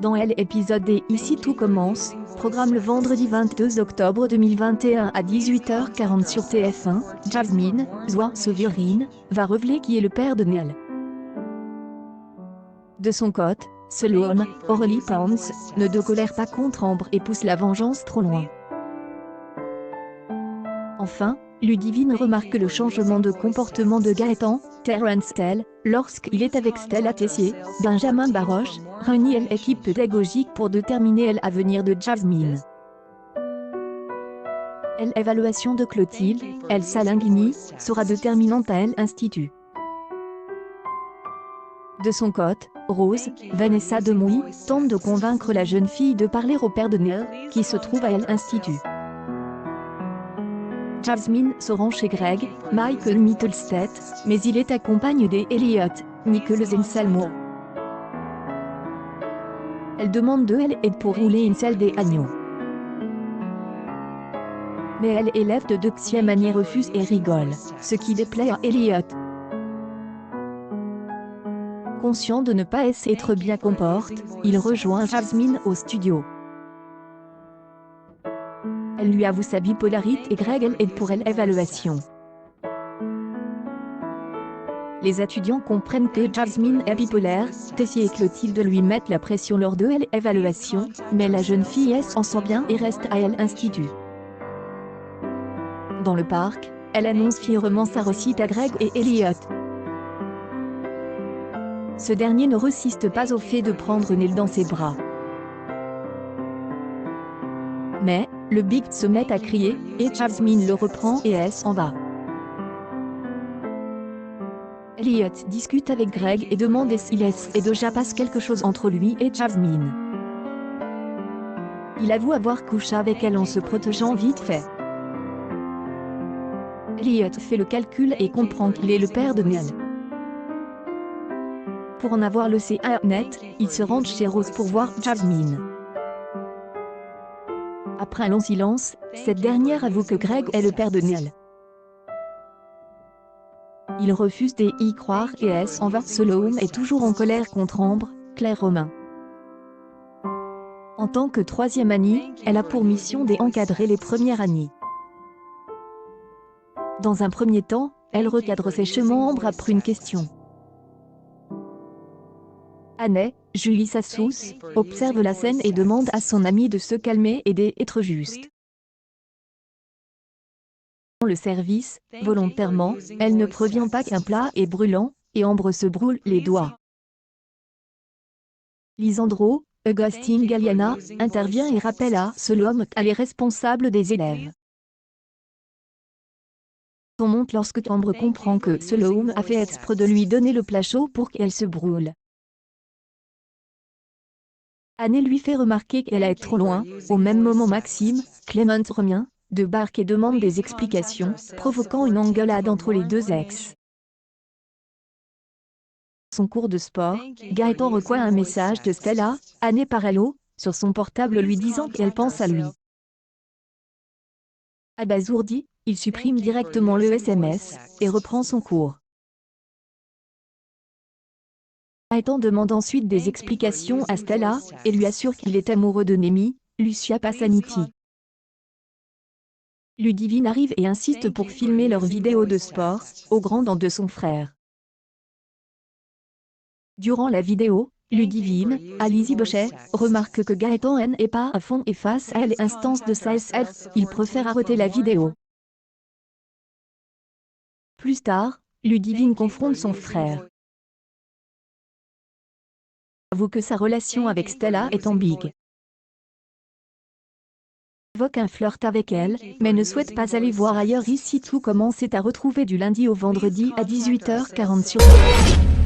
Dans L épisode D, ici tout commence, programme le vendredi 22 octobre 2021 à 18h40 sur TF1, Jasmine, Severine, va révéler qui est le père de Neil. De son côté, Sloane, Aurélie Pounce, ne de colère pas contre Ambre et pousse la vengeance trop loin. Enfin, Ludivine remarque le changement de comportement de Gaëtan, Terence Tell, lorsqu'il est avec Stella Tessier, Benjamin Baroche, réunit l'équipe pédagogique pour déterminer l'avenir de Jasmine. L'évaluation de Clotilde, Elsa Linguini, sera déterminante à l'Institut. De son côté, Rose, Vanessa Demouy, tente de convaincre la jeune fille de parler au père de Neil, qui se trouve à l'Institut. Jasmine se rend chez Greg, Michael Mittelstedt, mais il est accompagné d'Elliot, Nicholas et Salmo. Elle demande de l'aide pour rouler une selle des agneaux. Mais elle élève de deuxième année refuse et rigole, ce qui déplaît à Elliot. Conscient de ne pas être bien comporte, il rejoint Jasmine au studio. Elle lui avoue sa bipolarité et Greg aide pour l'évaluation. Les étudiants comprennent que Jasmine est bipolaire, Tessier et Clotilde lui mettent la pression lors de l'évaluation, mais la jeune fille s'en sort bien et reste à l'Institut. Dans le parc, elle annonce fièrement sa réussite à Greg et Elliot. Ce dernier ne résiste pas au fait de prendre Neil dans ses bras. Mais, le Big se met à crier, et Jasmine le reprend et s'en va. Elliot discute avec Greg et demande s'il et déjà passe quelque chose entre lui et Jasmine. Il avoue avoir couché avec elle en se protégeant vite fait. Elliot fait le calcul et comprend qu'il est le père de Neil. Pour en avoir le CA net, il se rend chez Rose pour voir Jasmine. Après un long silence, cette dernière avoue que Greg est le père de Neil. Il refuse d'y croire et s'en va. Sloane est toujours en colère contre Ambre, Claire Romain. En tant que troisième année, elle a pour mission d'encadrer les premières années. Dans un premier temps, elle recadre sèchement Ambre après une question. Anne, Julie Sassous, observe la scène et demande à son amie de se calmer et d'être juste. Dans le service, volontairement, elle ne prévient pas qu'un plat est brûlant, et Ambre se brûle les doigts. Lisandro, Augustine Galliana, intervient et rappelle à Sloane qu'elle est responsable des élèves. On monte lorsque Ambre comprend que Sloane a fait exprès de lui donner le plat chaud pour qu'elle se brûle. Anne lui fait remarquer qu'elle est trop loin. Au même moment Maxime, Clément revient, débarque et demande des explications, provoquant une engueulade entre les deux ex. Son cours de sport, Gaëtan reçoit un message de Stella, Anne par Hello, sur son portable lui disant qu'elle pense à lui. Abasourdi, il supprime directement le SMS, et reprend son cours. Gaëtan demande ensuite des explications à Stella, et lui assure qu'il est amoureux de Nemi, Lucia Passaniti. Ludivine arrive et insiste pour filmer leur vidéo de sport, au grand dam de son frère. Durant la vidéo, Ludivine, Alizée Bochet, remarque que Gaëtan n'est pas à fond et face à l'instance de sa SF, il préfère arrêter la vidéo. Plus tard, Ludivine confronte son frère. Avoue que sa relation avec Stella est ambiguë. Évoque un flirt avec elle, mais ne souhaite pas aller voir ailleurs. Ici tout commence à retrouver du lundi au vendredi à 18h40 sur TF1.